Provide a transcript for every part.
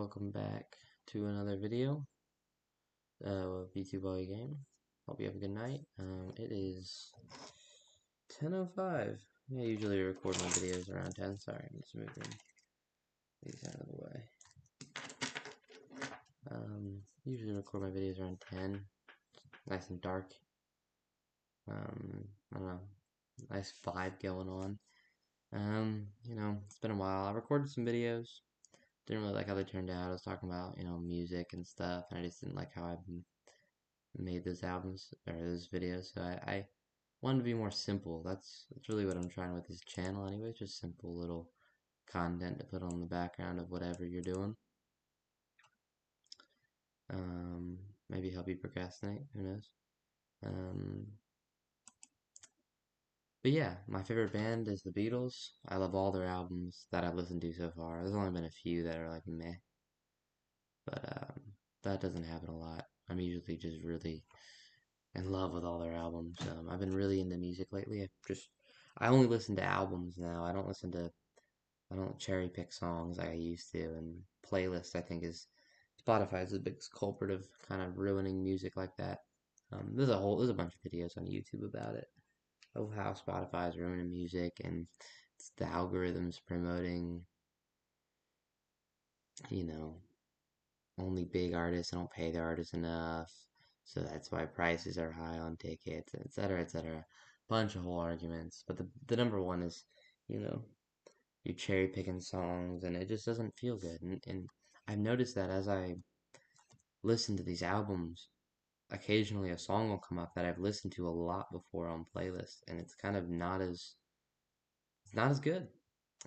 welcome back to another video of YouTube All You Game. Hope you have a good night. It is 10:05. I usually record my videos around 10. Sorry, I'm just moving these out of the way. Usually record my videos around 10. Nice and dark. I don't know. Nice vibe going on. It's been a while. I recorded some videos. Didn't really like how they turned out. I was talking about, music and stuff, and I just didn't like how I made those albums or those videos. So I wanted to be more simple. That's really what I'm trying with this channel anyway. Just simple little content to put on the background of whatever you're doing. Maybe help you procrastinate. Who knows? But yeah, my favorite band is the Beatles. I love all their albums that I've listened to so far. There's only been a few that are like meh, but that doesn't happen a lot. I'm usually just really in love with all their albums. I've been really into music lately. I only listen to albums now. I don't cherry pick songs like I used to. And playlists, I think, is Spotify is the biggest culprit of kind of ruining music like that. There's a bunch of videos on YouTube about it of how Spotify is ruining music and it's the algorithms promoting, you know, only big artists don't pay their artists enough. So that's why prices are high on tickets, etc., etc. Bunch of whole arguments. But the number one is, you know, you're cherry picking songs and it just doesn't feel good. And I've noticed that as I listen to these albums, occasionally a song will come up that I've listened to a lot before on playlists, and it's kind of it's not as good.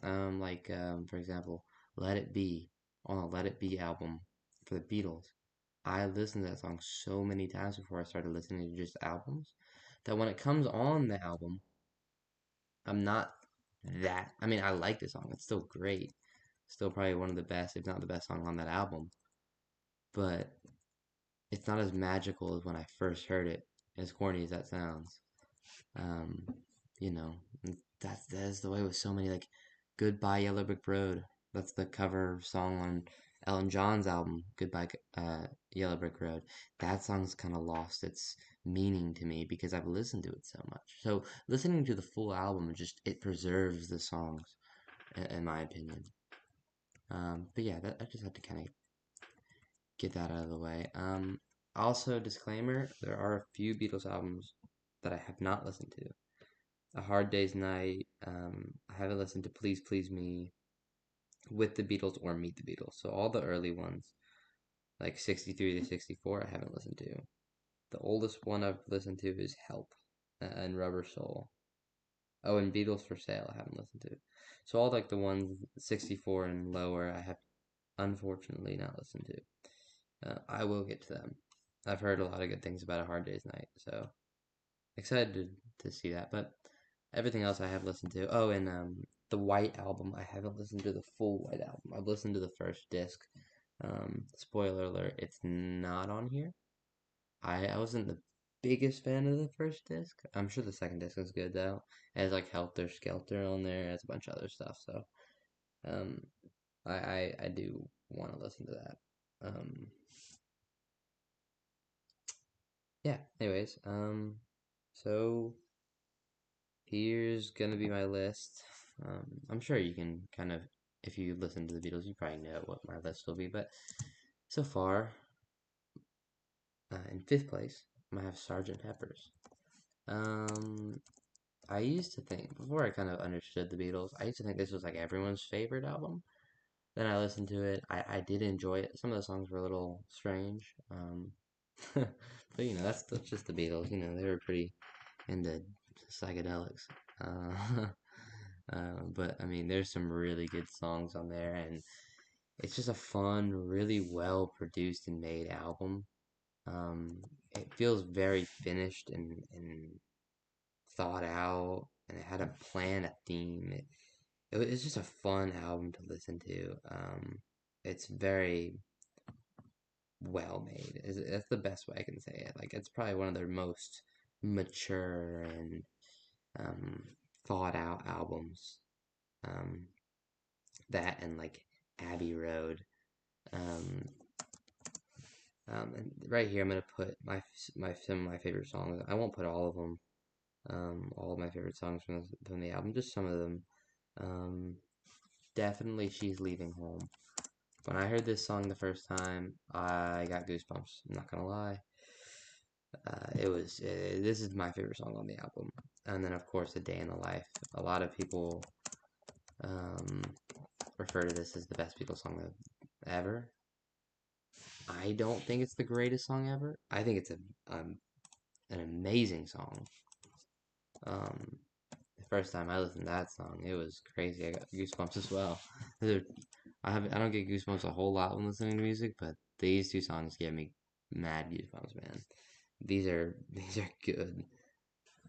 For example, Let It Be on a Let It Be album for the Beatles. I listened to that song so many times before I started listening to just albums that when it comes on the album, I'm not I mean, I like the song. It's still great. Still probably one of the best, if not the best song on that album. But it's not as magical as when I first heard it, as corny as that sounds. Um, you know, that's the way with so many, like Goodbye Yellow Brick Road. That's the cover song on Elton John's album, Goodbye Yellow Brick Road. That song's kind of lost its meaning to me because I've listened to it so much. So listening to the full album it preserves the songs, in my opinion. But yeah, I just had to kind of get that out of the way. Also, disclaimer: there are a few Beatles albums that I have not listened to. A Hard Day's Night. I haven't listened to Please Please Me, With the Beatles, or Meet the Beatles. So all the early ones, like 63 to 64, I haven't listened to. The oldest one I've listened to is Help and Rubber Soul. Oh, and Beatles for Sale I haven't listened to. So all like the ones 64 and lower I have unfortunately not listened to. I will get to them. I've heard a lot of good things about A Hard Day's Night, so excited to see that. But everything else I have listened to. Oh, and the White Album. I haven't listened to the full White Album. I've listened to the first disc. Spoiler alert, it's not on here. I wasn't the biggest fan of the first disc. I'm sure the second disc is good though. It has like Helter Skelter on there. It has a bunch of other stuff. So um, I do want to listen to that. Um, yeah. Anyways, so here's gonna be my list. I'm sure you can kind of, if you listen to the Beatles, you probably know what my list will be. But so far, in fifth place, I'm gonna have Sergeant Pepper's. Um, I used to think before I kind of understood the Beatles, I used to think this was like everyone's favorite album. Then I listened to it. I did enjoy it. Some of the songs were a little strange. But that's just the Beatles. They were pretty into psychedelics. Uh, but I mean, there's some really good songs on there, and it's just a fun, really well produced and made album. It feels very finished and thought out, and it had a plan, a theme. It's just a fun album to listen to. It's very well made. That's the best way I can say it. Like it's probably one of their most mature and um, thought out albums. Um, that and like Abbey Road. Um, and right here, I'm gonna put some of my favorite songs. I won't put all of them. All of my favorite songs from the album, just some of them. Um, Definitely, "She's Leaving Home." When I heard this song the first time, I got goosebumps. I'm not gonna lie. This is my favorite song on the album. And then, of course, "A Day in the Life." A lot of people um, refer to this as the best Beatles song ever. I don't think it's the greatest song ever. I think it's an amazing song. Um, the first time I listened to that song, it was crazy. I got goosebumps as well. I don't get goosebumps a whole lot when listening to music, but these two songs give me mad goosebumps, man. These are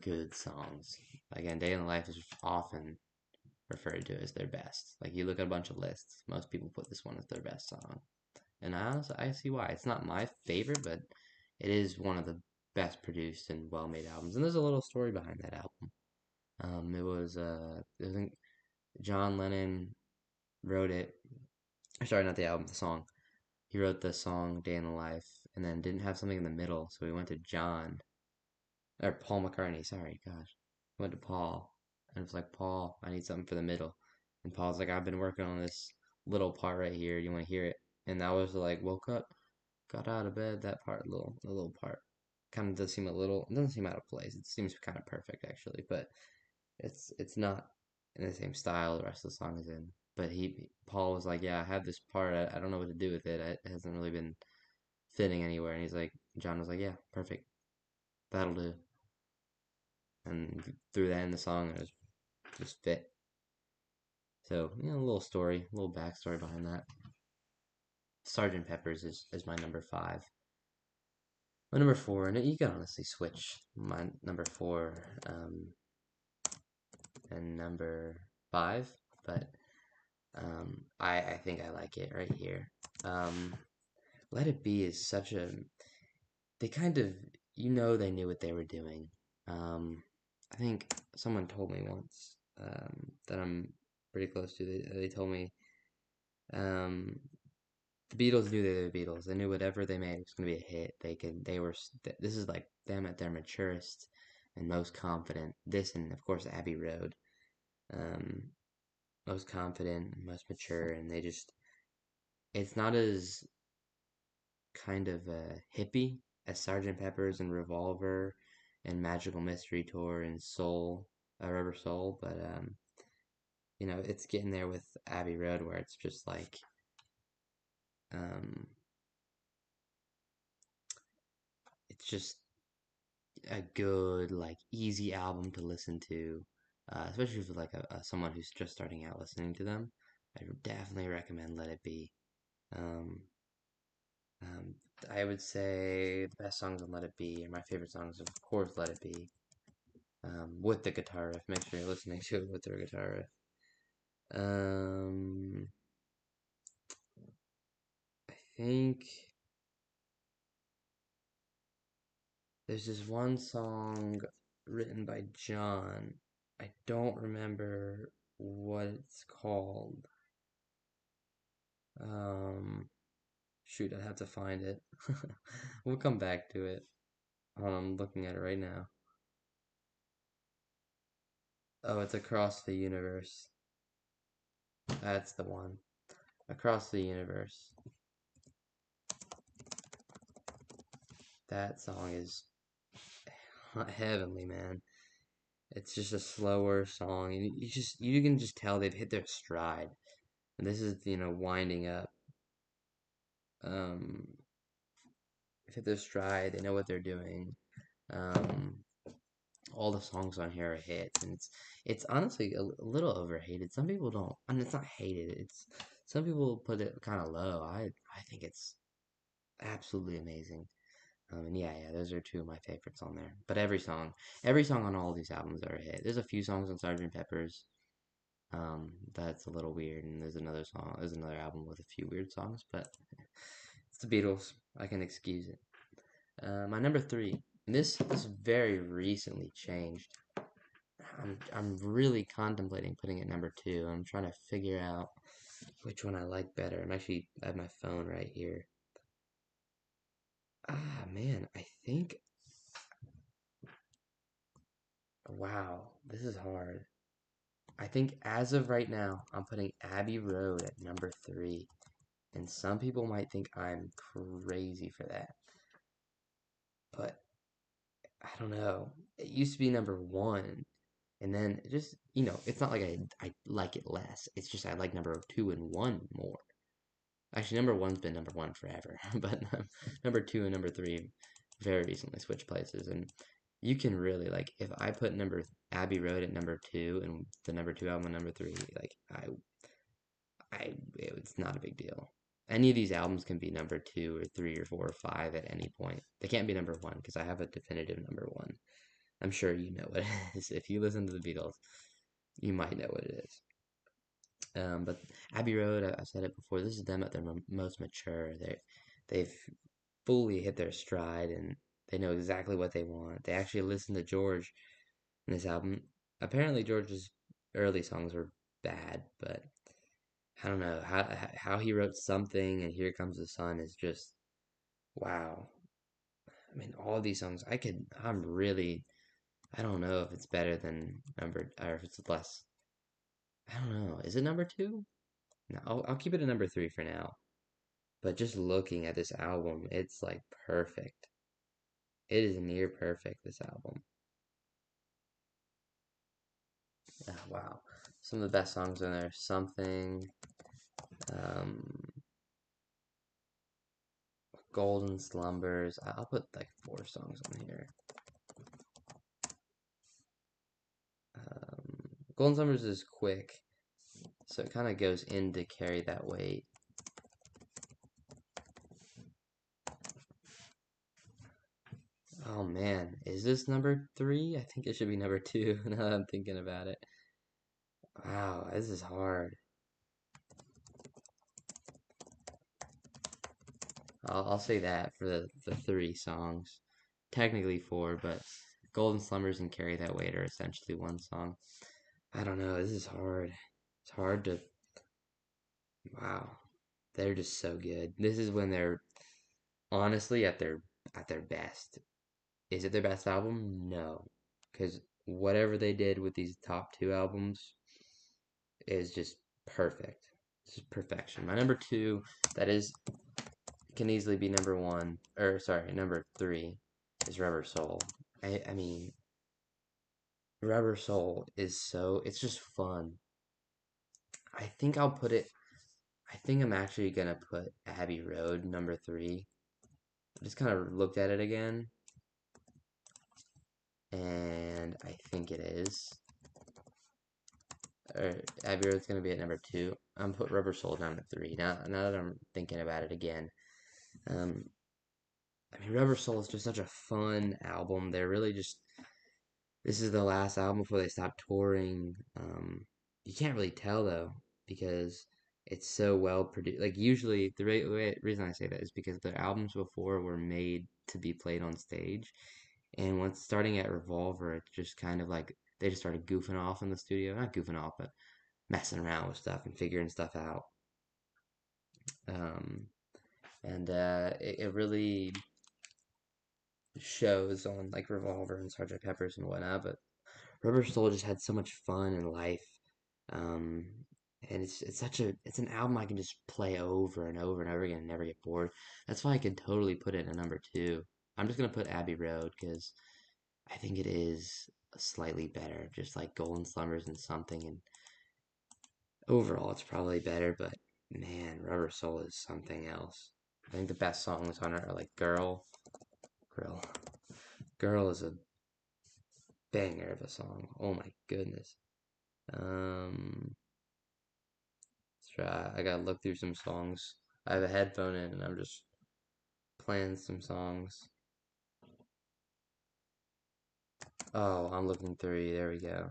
good songs. Again, "Day in the Life" is often referred to as their best. Like you look at a bunch of lists, most people put this one as their best song. And I honestly I see why. It's not my favorite, but it is one of the best produced and well made albums. And there's a little story behind that album. I think John Lennon wrote it. Sorry, not the album, the song. He wrote the song "Day in the Life" and then didn't have something in the middle, so he went to John or Paul McCartney. Sorry, gosh, he went to Paul and was like, "Paul, I need something for the middle." And Paul's like, "I've been working on this little part right here. You want to hear it?" And that was like, woke up, got out of bed. That part, the little part, kind of does seem a little. It doesn't seem out of place. It seems kind of perfect actually, but it's not in the same style the rest of the song is in. But Paul was like, "Yeah, I have this part. I don't know what to do with it. It hasn't really been fitting anywhere." And he's like, John was like, "Yeah, perfect. That'll do." And threw that in the song, and it was just fit. So, a little story, a little backstory behind that. Sergeant Pepper's is my number five. My number four, and you can honestly switch my number four and number five, but I think I like it right here. Um, Let It Be is such a they kind of they knew what they were doing. Um, I think someone told me once that I'm pretty close to. They told me um, the Beatles knew they were the Beatles. They knew whatever they made was going to be a hit. This is like them at their maturest and most confident. This and of course Abbey Road, um, most confident, most mature, and it's not as kind of hippie as Sergeant Pepper's and Revolver and Magical Mystery Tour and Rubber Soul, but it's getting there with Abbey Road where it's just like um, it's just a good like easy album to listen to, especially for like someone who's just starting out listening to them. I would definitely recommend Let It Be. Um, um, I would say the best songs on Let It Be are my favorite songs, of course, Let It Be. With the guitar riff. Make sure you're listening to it with the guitar riff. Um, I think there's this one song written by John. I don't remember what it's called. Um, Shoot, I'd have to find it. We'll come back to it. I'm looking at it right now. Oh, it's Across the Universe. That's the one. Across the Universe. That song is heavenly, man. It's just a slower song, and you can just tell they've hit their stride. And this is winding up. Um, they've hit their stride. They know what they're doing. Um, all the songs on here are hits, and it's honestly a little overhated. Some people don't. I mean, it's not hated. It's some people put it kind of low. I think it's absolutely amazing. And yeah, those are two of my favorites on there. But every song on all these albums are a hit. There's a few songs on Sergeant Pepper's that's a little weird, and there's another album with a few weird songs, but it's the Beatles. I can excuse it. My number three. This very recently changed. I'm really contemplating putting it number two. I'm trying to figure out. which one I like better. I have my phone right here. Ah, man, I think, wow, this is hard. I think as of right now, I'm putting Abbey Road at number three. And some people might think I'm crazy for that. But I don't know. It used to be number one. And then just, it's not like I like it less. It's just I like number two and one more. Actually, number one's been number one forever. But number two and number three very recently switched places. And you can really, like, if I put number Abbey Road at number two and the number two album at number three, like, it's not a big deal. Any of these albums can be number two or three or four or five at any point. They can't be number one because I have a definitive number one. I'm sure you know what it is. If you listen to the Beatles, you might know what it is. But Abbey Road, I said it before. This is them at their most mature. They've fully hit their stride and they know exactly what they want. They actually listen to George in this album. Apparently, George's early songs were bad, but I don't know how he wrote Something and Here Comes the Sun is just wow. I mean, all of these songs, I'm really, I don't know if it's better than number, or if it's less. I don't know. Is it number two? No, I'll keep it at number three for now. But just looking at this album, it's like perfect. It is near perfect, this album. Oh, wow. Some of the best songs in there. Something, um, Golden Slumbers. I'll put like four songs on here. Golden Slumbers is quick, so it kind of goes in to carry that weight. Oh man, is this number three? I think it should be number two now that I'm thinking about it. Wow, this is hard. I'll say that for the three songs. Technically four, but Golden Slumbers and Carry That Weight are essentially one song. I don't know, this is hard. It's hard to, wow. They're just so good. This is when they're honestly at their best. Is it their best album? No. Because whatever they did with these top two albums is just perfect. It's just perfection. My number two, that is, can easily be number one, or sorry, number three, is Rubber Soul. I mean, Rubber Soul is so, it's just fun. I think I'll put it, I think I'm actually gonna put Abbey Road number three. I just kind of looked at it again, and I think it is. Or Abbey Road's gonna be at number two. I'm put Rubber Soul down at three. Now that I'm thinking about it again, um, I mean Rubber Soul is just such a fun album. They're really just this is the last album before they stop touring. You can't really tell though because it's so well produced. Like usually reason I say that is because the albums before were made to be played on stage, and once starting at Revolver, it's just kind of like they just started goofing off in the studio. Not goofing off, but messing around with stuff and figuring stuff out. Um, and it really shows on like Revolver and Sgt. Pepper's and whatnot. But Rubber Soul just had so much fun and life. Um, and it's an album I can just play over and over and over again and never get bored. That's why I could totally put it at number two. I'm just gonna put Abbey Road because I think it is slightly better, just like Golden Slumbers and Something. And overall, it's probably better, but man, Rubber Soul is something else. I think the best songs on it are like Girl. Girl is a banger of a song. Oh my goodness. Um, let's try. I gotta look through some songs. I have a headphone in and I'm just playing some songs. Oh, I'm looking through. There we go.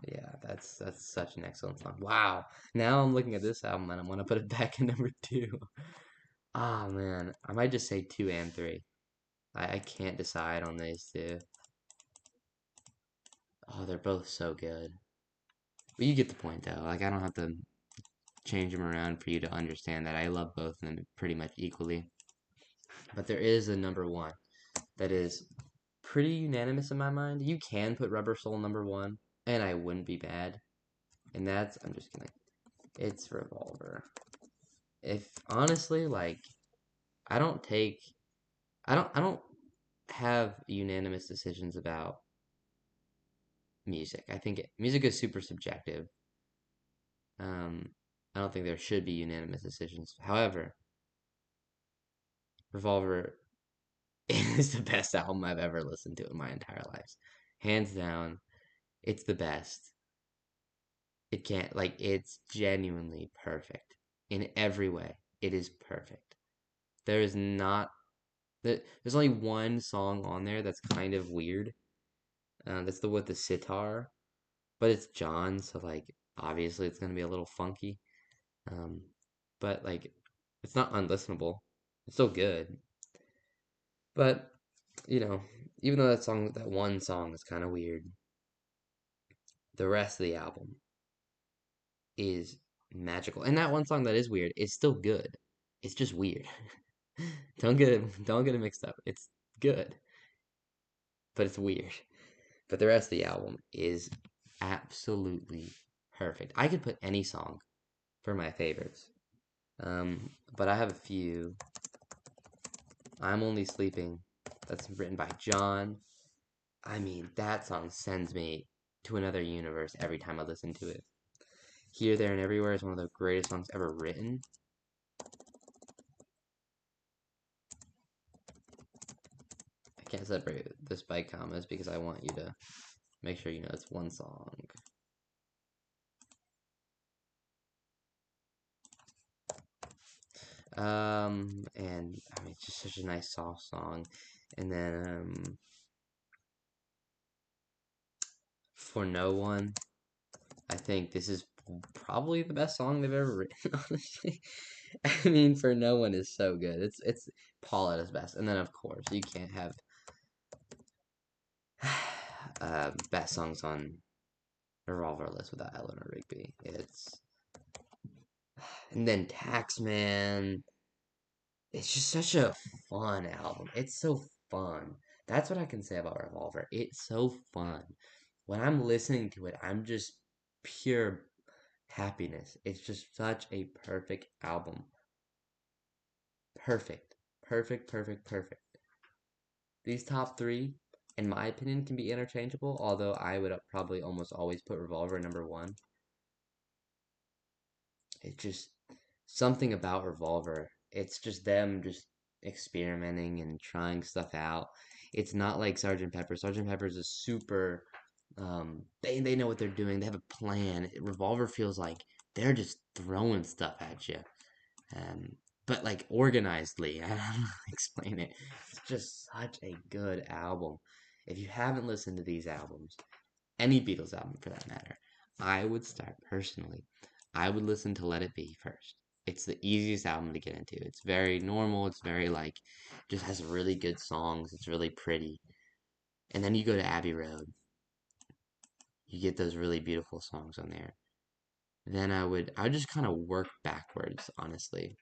Yeah, that's such an excellent song. Wow. Now I'm looking at this album and I want to put it back in number two. Oh man, I might just say two and three. I can't decide on these two. Oh, they're both so good. But you get the point though. Like I don't have to change them around for you to understand that I love both of them pretty much equally. But there is a number one that is pretty unanimous in my mind. You can put Rubber Soul number one, and I wouldn't be bad. And that's I'm just kidding. It's Revolver. If honestly, like I don't take I don't have unanimous decisions about music. I think music is super subjective. Um, I don't think there should be unanimous decisions. However, Revolver is the best album I've ever listened to in my entire life. Hands down, it's the best. It can't, like, it's genuinely perfect in every way. It is perfect. There is not, there's only one song on there that's kind of weird. That's the with the sitar, but it's John, so, like, obviously it's gonna be a little funky. Um, but, like, it's not unlistenable. It's still good. But, you know, even though that one song is kind of weird, the rest of the album is magical. And that one song that is weird is still good. It's just weird. Don't get it mixed up. It's good, but it's weird. But the rest of the album is absolutely perfect. I could put any song for my favorites. But I have a few. I'm Only Sleeping. That's written by John. I mean, that song sends me to another universe every time I listen to it. Here, There, and Everywhere is one of the greatest songs ever written. I can't separate this by commas because I want you to make sure you know it's one song. And I mean, it's just such a nice soft song. And then, For No One, I think this is probably the best song they've ever written, honestly. I mean, For No One is so good. It's Paul at his best. And then, of course, you can't have best songs on Revolver list without Eleanor Rigby. It's and then Taxman. It's just such a fun album. It's so fun. That's what I can say about Revolver. It's so fun. When I'm listening to it, I'm just pure happiness. It's just such a perfect album. Perfect. Perfect, perfect, perfect. These top three, in my opinion, can be interchangeable, although I would probably almost always put Revolver number one. It's just something about Revolver. It's just them just experimenting and trying stuff out. It's not like Sergeant Pepper. Sergeant Pepper's is super they know what they're doing. They have a plan. Revolver feels like they're just throwing stuff at you. Um but like organizedly. I don't know how to explain it. It's just such a good album. If you haven't listened to these albums, any Beatles album for that matter, I would start personally. I would listen to Let It Be first. It's the easiest album to get into. It's very normal. It's very like, just has really good songs. It's really pretty. And then you go to Abbey Road. You get those really beautiful songs on there. Then I would just kind of work backwards, honestly.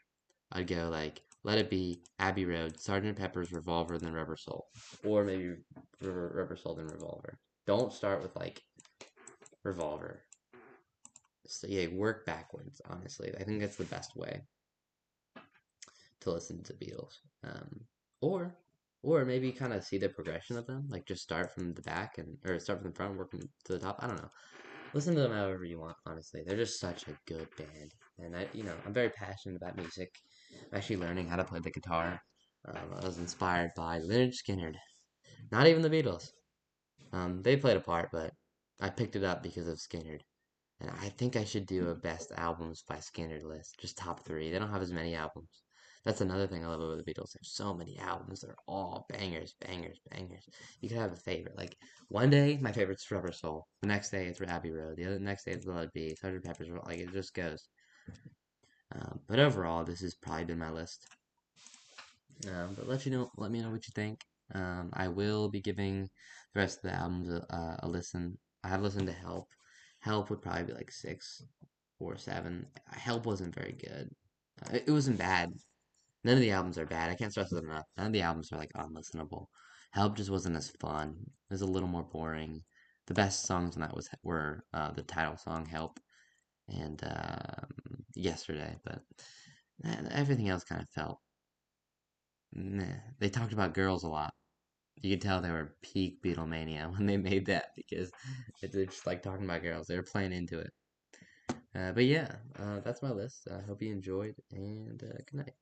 I'd go like Let It Be, Abbey Road, Sergeant Pepper's Revolver, then Rubber Soul, or maybe Rubber Soul then Revolver. Don't start with like Revolver. So yeah, work backwards. Honestly, I think that's the best way to listen to Beatles. Or or maybe kind of see the progression of them. Like just start from the back and or start from the front, working to the top. I don't know. Listen to them however you want. Honestly, they're just such a good band, and I'm very passionate about music. I'm actually learning how to play the guitar. I was inspired by Leonard Skinner. Not even the Beatles. They played a part, but I picked it up because of Skinner. And I think I should do a best albums by Skinner list, just top three. They don't have as many albums. That's another thing I love about the Beatles. There's so many albums. They're all bangers, bangers, bangers. You could have a favorite. Like one day, my favorite's Rubber Soul. The next day, it's Abbey Road. The other next day, it's Let It Be. Sgt. Pepper's. Like it just goes. But overall, this has probably been my list. But let me know what you think. I will be giving the rest of the albums a listen I have listened to Help. Help would probably be like 6 or 7. Help wasn't very good. It wasn't bad. None of the albums are bad. I can't stress it enough. None of the albums are like unlistenable. Help just wasn't as fun. It was a little more boring. The best songs on that were the title song "Help" and "Yesterday," but everything else kind of felt meh. They talked about girls a lot. You could tell they were peak Beatlemania when they made that because they're just like talking about girls. They were playing into it. But yeah, that's my list. I hope you enjoyed, and good night.